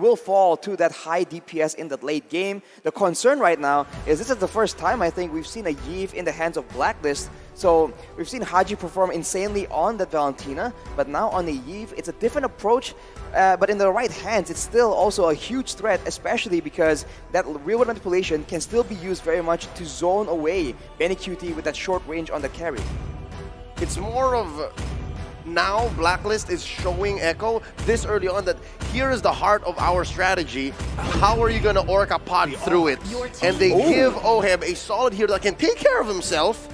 will fall to that high DPS in the late game. The concern right now is this is the first time I think we've seen a Yve in the hands of Blacklist. So we've seen Haji perform insanely on that Valentina, but now on the Yve, it's a different approach. But in the right hands, it's still also a huge threat, especially because that real-world manipulation can still be used very much to zone away Benny QT with that short range on the carry. It's more of now Blacklist is showing Echo this early on that here is the heart of our strategy. How are you going to Orca pod through it? And they give Oheb a solid hero that can take care of himself.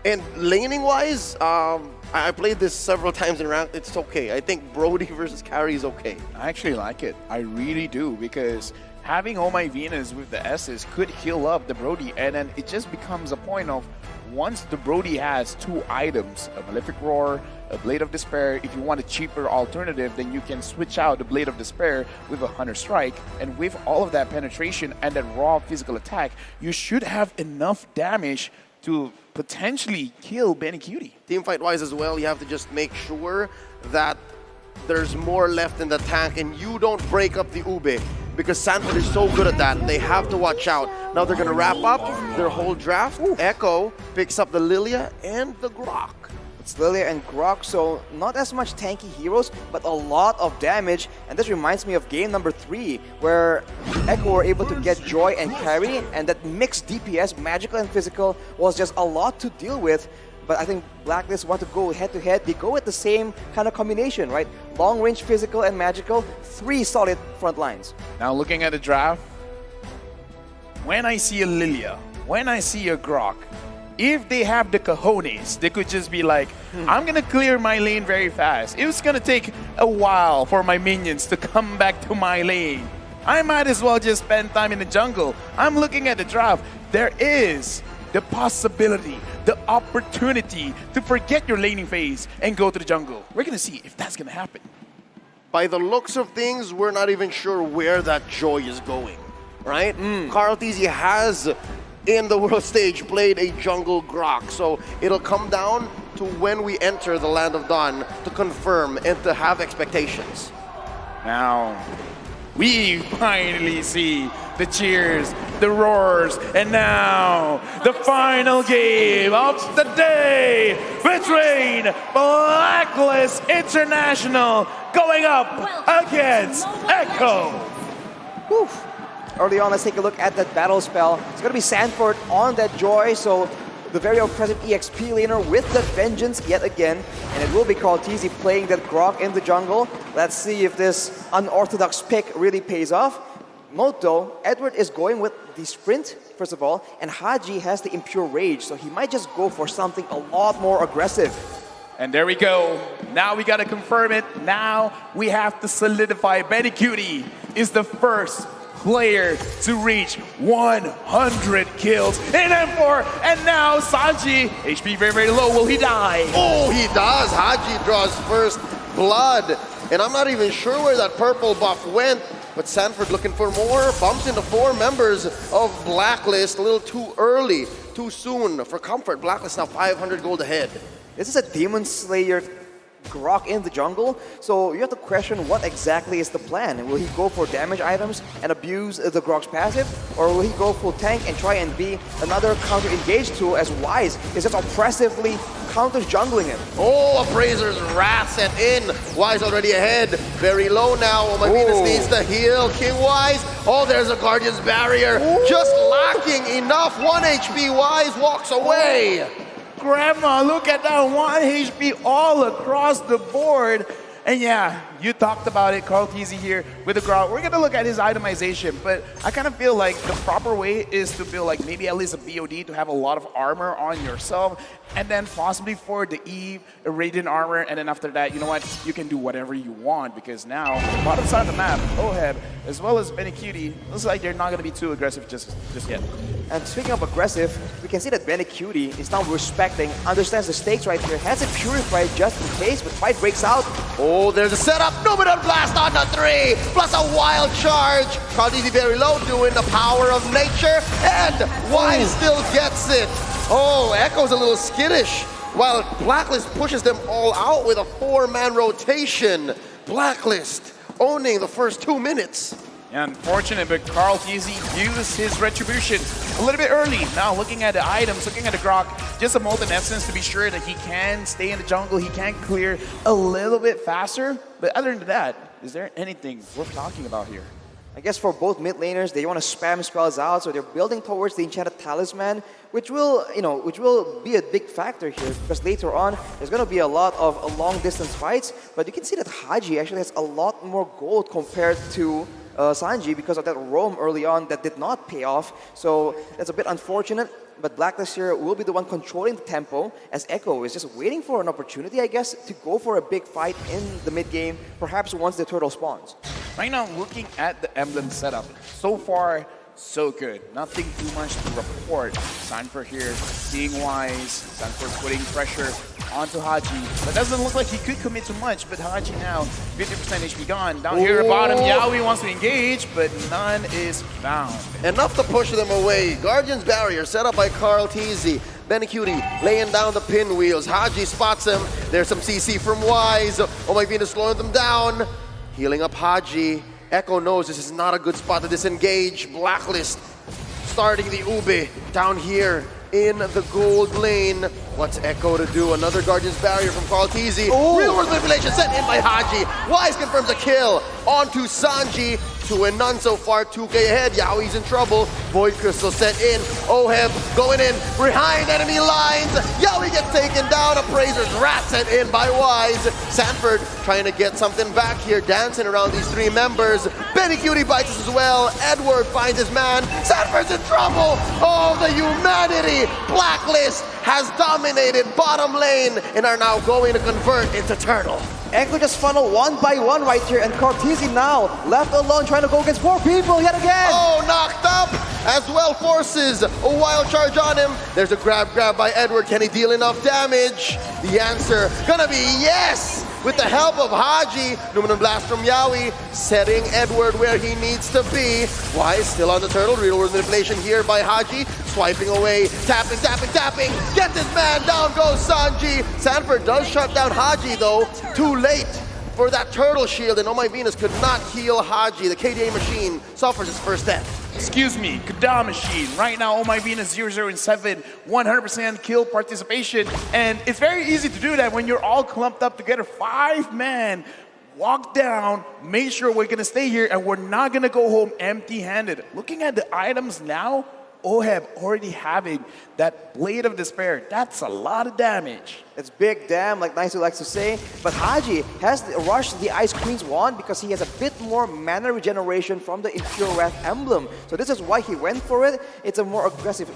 And laning-wise, I played this several times in ranked. It's okay. I think Brody versus Carry is okay. I actually like it. I really do, because having Oh My Venus with the S's could heal up the Brody, and then it just becomes a point of once the Brody has two items, a Malefic Roar, a Blade of Despair, if you want a cheaper alternative, then you can switch out the Blade of Despair with a Hunter Strike, and with all of that penetration and that raw physical attack, you should have enough damage to potentially kill Benny QT. Teamfight-wise as well, you have to just make sure that there's more left in the tank and you don't break up the Ube, because Sanford is so good at that. They have to watch out. Now they're going to wrap up their whole draft. Echo picks up the Lilia and the Grok. It's Lilia and Grok, so not as much tanky heroes, but a lot of damage. And this reminds me of game number 3, where Echo were able to get Joy and Carry, and that mixed DPS, magical and physical, was just a lot to deal with. But I think Blacklist want to go head-to-head. They go with the same kind of combination, right? Long-range physical and magical, 3 solid front lines. Now looking at the draft, when I see a Lilia, when I see a Grok, if they have the cojones, they could just be like, I'm going to clear my lane very fast. It's going to take a while for my minions to come back to my lane. I might as well just spend time in the jungle. I'm looking at the draft. There is the possibility, the opportunity to forget your laning phase and go to the jungle. We're going to see if that's going to happen. By the looks of things, we're not even sure where that Joy is going, right? Carl Tizzy has, in the world stage, played a jungle Grok, so it'll come down to when we enter the Land of Dawn to confirm and to have expectations. Now, we finally see the cheers, the roars, and now the final game of the day between Blacklist International going up against Echo. Whew. Early on, let's take a look at that battle spell. It's going to be Sanford on that Joy, so the very oppressive EXP laner with the Vengeance yet again. And it will be Carl Tizzy playing that Grok in the jungle. Let's see if this unorthodox pick really pays off. Note though, Edward is going with the sprint, first of all, and Haji has the Impure Rage, so he might just go for something a lot more aggressive. And there we go. Now we got to confirm it. Now we have to solidify Benny QT is the first player to reach 100 kills in M4, and now Sanji, HP very, very low. Will he die? Oh, he does. Haji draws first blood, and I'm not even sure where that purple buff went, but Sanford looking for more. Bumps into 4 members of Blacklist. A little too early, too soon for comfort. Blacklist now 500 gold ahead. This is a Demon Slayer Grok in the jungle, so you have to question what exactly is the plan. Will he go for damage items and abuse the Grok's passive, or will he go full tank and try and be another counter-engage tool as Wise is just oppressively counter-jungling him? Oh, Appraiser's Wrath set in. Wise already ahead. Very low now. Oh, my Venus needs to heal. King Wise. Oh, there's a Guardian's Barrier. Just lacking enough. 1 HP. Wise walks away. Grandma, look at that 1 HP all across the board. And yeah, you talked about it, Carl Tizzy here with the Grok. We're gonna look at his itemization, but I kind of feel like the proper way is to build like maybe at least a BOD to have a lot of armor on yourself, and then possibly for the Eve, a Radiant armor, and then after that, you know what, you can do whatever you want, because now, bottom side of the map, Oheb, as well as Benny QT, looks like they're not gonna be too aggressive just yet. And speaking of aggressive, we can see that Benny QT is now respecting, understands the stakes right here, has it purified just in case, but fight breaks out. Oh, there's a setup. Numenor Blast on the 3, plus a wild charge. Carl Tizzy very low, doing the power of nature, and Wise still gets it. Oh, Echo's a little skittish, while Blacklist pushes them all out with a 4-man rotation. Blacklist owning the first 2 minutes. Yeah, unfortunate, but Carl Teasy used his retribution a little bit early. Now looking at the items, looking at the Grok, just a Molten Essence to be sure that he can stay in the jungle, he can clear a little bit faster. But other than that, is there anything worth talking about here? I guess for both mid laners, they want to spam spells out, so they're building towards the Enchanted Talisman, which will be a big factor here, because later on, there's going to be a lot of long-distance fights, but you can see that Haji actually has a lot more gold compared to Sanji because of that roam early on that did not pay off, so that's a bit unfortunate. But Blacklist here will be the one controlling the tempo, as Echo is just waiting for an opportunity, I guess, to go for a big fight in the mid-game, perhaps once the turtle spawns. Right now, looking at the emblem setup, so far, so good. Nothing too much to report. Sanford here, being wise. Sanford putting pressure onto Haji. That doesn't look like he could commit too much, but Haji now, 50% HP gone. Down here at bottom, Yaoi wants to engage, but none is found. Enough to push them away. Guardian's barrier set up by Carl Teasy. Benecutie laying down the pinwheels. Haji spots him. There's some CC from Wise. Oh my Venus slowing them down. Healing up Haji. Echo knows this is not a good spot to disengage. Blacklist starting the Ube down here in the gold lane. What's Echo to do? Another Guardian's barrier from Carl Teasy. Real world manipulation sent in by Haji. Wise confirms a kill onto Sanji. 2 and none so far, 2K ahead. Yaoi's in trouble. Void Crystal sent in. Oheb going in behind enemy lines. Yaoi gets taken down. Appraiser's Wrath sent in by Wise. Sanford trying to get something back here, dancing around these 3 members. Benecutie bites us as well. Edward finds his man. Sanford's in trouble. Oh, the humanity. Blacklist has dominated bottom lane and are now going to convert into turtle. Echo just funneled one by one right here, and Cartesi now left alone trying to go against 4 people yet again. Oh, knocked up as well. Forces a wild charge on him. There's a grab by Edward. Can he deal enough damage? The answer gonna be yes. With the help of Haji, Numinum Blast from Yaoi, setting Edward where he needs to be. Wise still on the turtle. Real world manipulation here by Haji. Swiping away, tapping. Get this man down goes Sanji. Sanford does shut down Haji though. Too late for that turtle shield, and Oh My Venus could not heal Haji. The KDA machine suffers its first death. Excuse me, Kada Machine. Right now, Oh My Venus 0-0-7, 100% kill participation. And it's very easy to do that when you're all clumped up together. 5 man, walk down, make sure we're gonna stay here and we're not gonna go home empty-handed. Looking at the items now, Oheb already having that Blade of Despair. That's a lot of damage. It's big damn, like Nice likes to say. But Haji has rushed the Ice Queen's wand because he has a bit more mana regeneration from the Impure Wrath emblem. So this is why he went for it. It's a more aggressive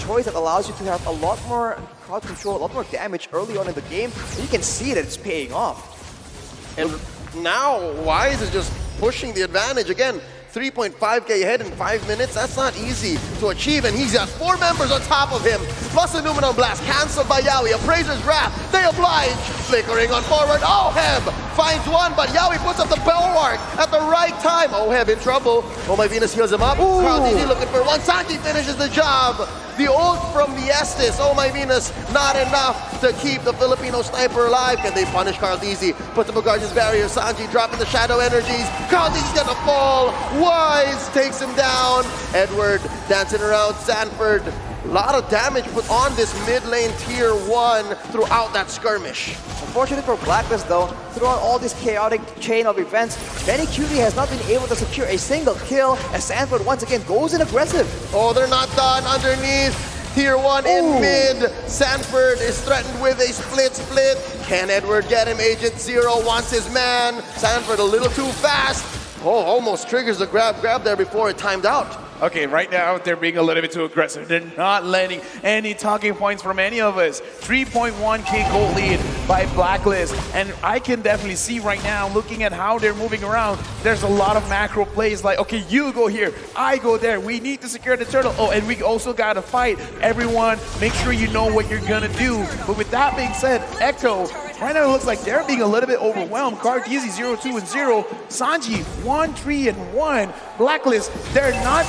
choice that allows you to have a lot more crowd control, a lot more damage early on in the game. And you can see that it's paying off. And now Wise is just pushing the advantage again. 3.5k ahead in 5 minutes, that's not easy to achieve, and he's got 4 members on top of him, plus a Numinum Blast, cancelled by Yaoi, Appraiser's Wrath, they oblige, flickering on forward, Oheb finds one, but Yaoi puts up the bulwark at the right time. Oheb in trouble, Oh My Venus heals him up, Carl Teasy looking for one, Sanji finishes the job. The ult from the Estes, Oh My Venus, not enough to keep the Filipino sniper alive. Can they punish Carl Teasy? Puts up a Guardian's barrier, Sanji dropping the shadow energies. Carl Teasy's gonna fall. Wise takes him down. Edward dancing around Sanford. A lot of damage put on this mid lane tier 1 throughout that skirmish. Unfortunately for Blacklist though, throughout all this chaotic chain of events, Benecutie has not been able to secure a single kill as Sanford once again goes in aggressive. Oh, they're not done underneath. Tier 1 in mid. Sanford is threatened with a split. Can Edward get him? Agent Zero wants his man. Sanford a little too fast. Oh, almost triggers the grab there before it timed out. Okay, right now they're being a little bit too aggressive. They're not letting any talking points from any of us. 3.1k gold lead by Blacklist. And I can definitely see right now, looking at how they're moving around, there's a lot of macro plays like, okay, you go here, I go there. We need to secure the turtle. Oh, and we also got to fight. Everyone, make sure you know what you're going to do. But with that being said, Echo, right now it looks like they're being a little bit overwhelmed. Carteezy 0-2-0. Sanji 1-3-1. Blacklist, they're not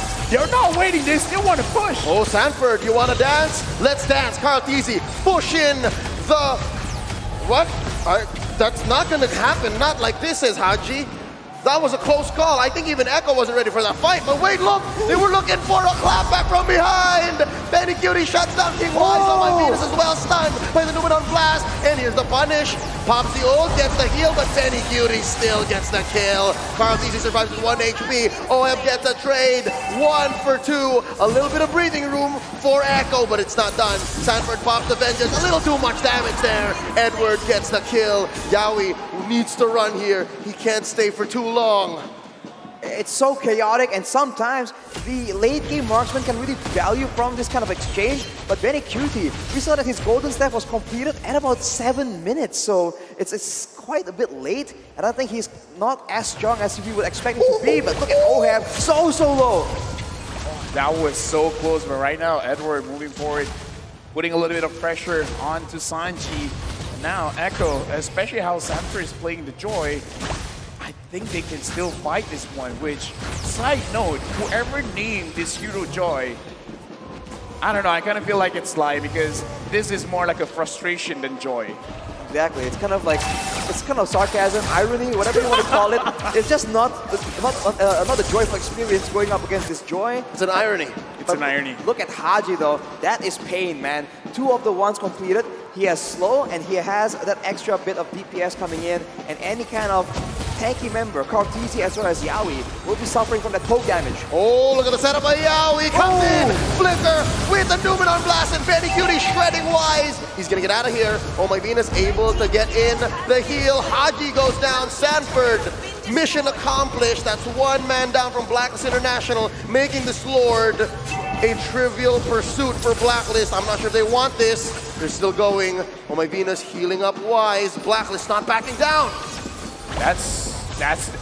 waiting, they still want to push. Oh, Sanford, you want to dance? Let's dance. Carl Teasy push in the... What? That's not going to happen. Not like this, says Haji. That was a close call. I think even Echo wasn't ready for that fight. But wait, look! They were looking for a clapback from behind! Benny Cutie shuts down King Wise on my Venus as well, stunned by the Numenon Blast. And here's the punish. Pops the ult, gets the heal, but Benny Cutie still gets the kill. Carl Easy survives with 1 HP. OM gets a trade. 1 for 2. A little bit of breathing room for Echo, but it's not done. Sanford pops the Vengeance. A little too much damage there. Edward gets the kill. Yawi needs to run here. He can't stay for too long. It's so chaotic, and sometimes the late game marksman can really value from this kind of exchange. But Benny Cutie, we saw that his golden staff was completed at about 7 minutes, so it's quite a bit late, and I think he's not as strong as we would expect him to be. But look at Ohab, so low. That was so close, but right now Edward moving forward, putting a little bit of pressure onto Sanji. Now Echo, especially how Sanford is playing the Joy, I think they can still fight this one, which, side note, whoever named this hero Joy, I don't know, I kind of feel like it's lie because this is more like a frustration than joy. Exactly, it's kind of sarcasm, irony, whatever you want to call it. It's just not a joyful experience going up against this Joy. It's an irony. It's an irony. Look at Haji though, that is pain, man. 2 of the ones completed. He has slow and he has that extra bit of DPS coming in, and any kind of tanky member, Cartesi as well as Yawi, will be suffering from that poke damage. Oh, look at the setup by Yawi. Comes in, Flicker with the Numenon Blast, and Benny Cutie shredding Wise. He's gonna get out of here. Oh my Venus able to get in the heal. Haji goes down. Sanford, mission accomplished. That's 1 man down from Blacklist International, making this Lord a trivial pursuit for Blacklist. I'm not sure if they want this. They're still going. Oh my Venus healing up Wise. Blacklist not backing down. That's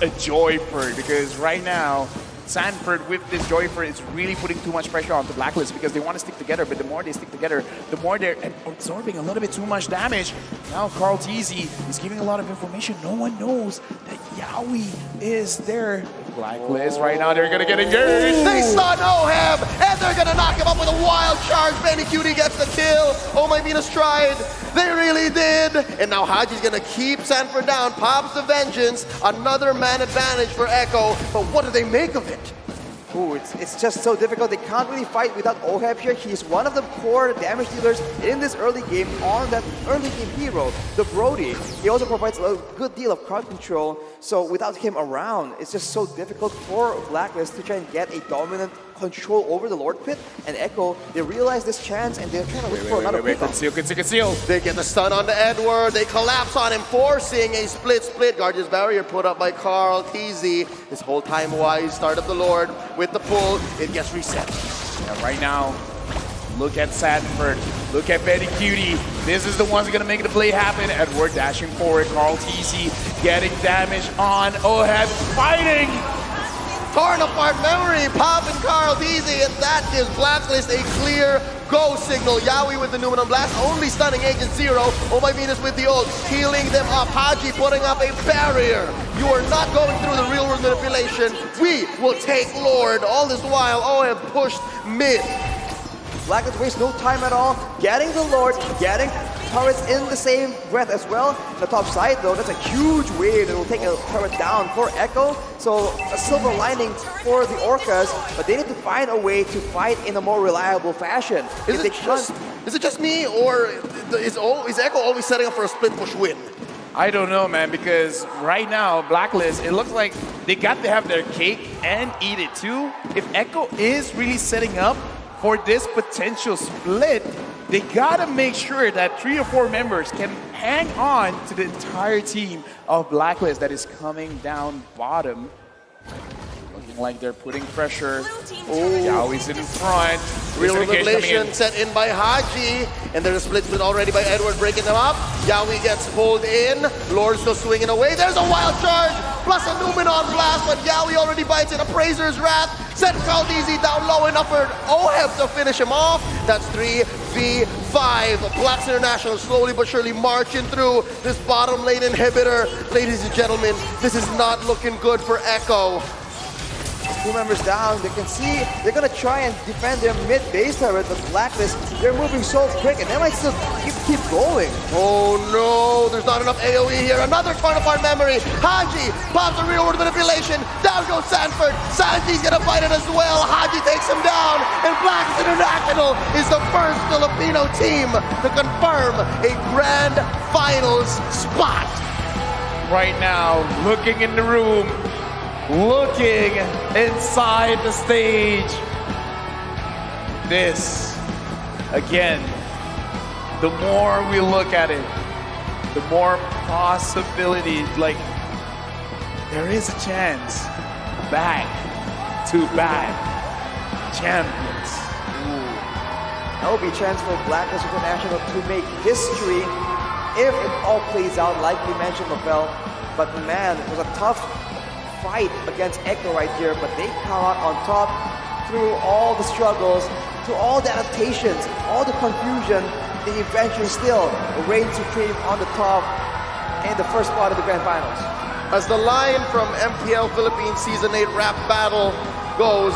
a Joyford, because right now Sanford with this Joyford is really putting too much pressure onto Blacklist because they want to stick together, but the more they stick together, the more they're absorbing a little bit too much damage. Now Carl Teasy is giving a lot of information. No one knows that Yawi is there. Blacklist right now, they're gonna get engaged. They stun Ohab, and they're gonna knock him up with a wild charge. Benny Cutie gets the kill. Oh my Venus tried. They really did. And now Haji's gonna keep Sanford down. Pops the Vengeance. Another man advantage for Echo. But what do they make of it? Ooh, it's just so difficult. They can't really fight without Ohab here. He's one of the core damage dealers in this early game on that early game hero, the Brody. He also provides a good deal of crowd control. So without him around, it's just so difficult for Blacklist to try and get a dominant control over the Lord Pit. And Echo, they realize this chance and they're trying to look for another pick. Conceal. They get the stun onto Edward. They collapse on him, forcing a split. Guardian's Barrier put up by Carl Teasy. This whole time Wise, start of the Lord with the pull. It gets reset. And right now, look at Sanford. Look at Betty Cutie. This is the one's gonna make the play happen. Edward dashing forward. Carl Teasy getting damage on Ohab, fighting. Torn apart memory, Pop and Carl Teasy, and that gives Blacklist a clear go signal. Yawi with the Numenon Blast, only stunning Agent Zero. Oh my Venus with the ult, healing them up. Haji putting up a barrier. You are not going through the real world manipulation. We will take Lord. All this while, OM pushed mid. Blacklist wastes no time at all, getting the Lord, getting turrets in the same breath as well. The top side though, that's a huge wave that will take a turret down for Echo. So a silver lining for the Orcas, but they need to find a way to fight in a more reliable fashion. Is it just me, or is Echo always setting up for a split push win? I don't know, man, because right now, Blacklist, it looks like they got to have their cake and eat it too. If Echo is really setting up for this potential split, they gotta make sure that 3 or 4 members can hang on to the entire team of Blacklist that is coming down bottom. Looking like they're putting pressure. Oh, Yawi's in front. Real Revelation set in by Haji, and there's a split already by Edward breaking them up. Yawi gets pulled in. Lord still swinging away. There's a wild charge, plus a Numenon Blast, but Yawi already bites it. Appraiser's Wrath. Set Caldeezy down low enough for Oheb to finish him off. That's 3v5. Blacks International slowly but surely marching through this bottom lane inhibitor. Ladies and gentlemen, this is not looking good for Echo. 2 members down. They can see they're gonna try and defend their mid base tower. The Blacklist, they're moving so quick, and they might still keep going. Oh no, there's not enough AoE here. Another torn apart memory. Haji pops a real world manipulation. Down goes Sanford. Sanji's gonna fight it as well. Haji takes him down. And Blacklist International is the first Filipino team to confirm a grand finals spot. Right now, looking in the room, looking inside the stage. This, again, the more we look at it, the more possibility, like, there is a chance back to back champions. That will be a chance for Blacklist International to make history if it all plays out like we mentioned, Mabel. But man, it was a tough fight against Echo right here, but they come out on top through all the struggles, through all the adaptations, all the confusion. They eventually still reign supreme on the top in the first part of the Grand Finals. As the line from MPL Philippines Season 8 rap battle goes,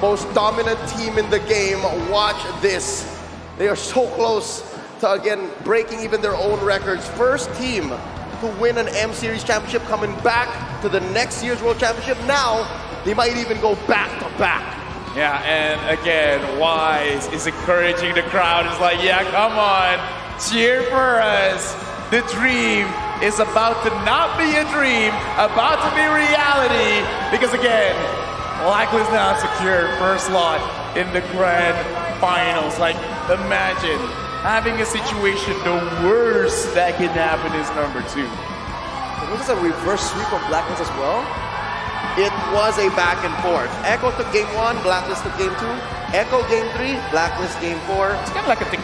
most dominant team in the game, watch this. They are so close to, again, breaking even their own records. First team to win an M Series championship, coming back to the next year's World Championship. Now, they might even go back to back. Yeah, and again, Wise is encouraging the crowd. It's like, yeah, come on, cheer for us. The dream is about to not be a dream, about to be reality. Because again, Blacklist now secured first slot in the Grand Finals. Like, imagine having a situation, the worst that can happen is number 2. Was this a reverse sweep from Blacklist as well? It was a back and forth. Echo took game 1, Blacklist took game 2. Echo game 3, Blacklist game 4. It's kind of like a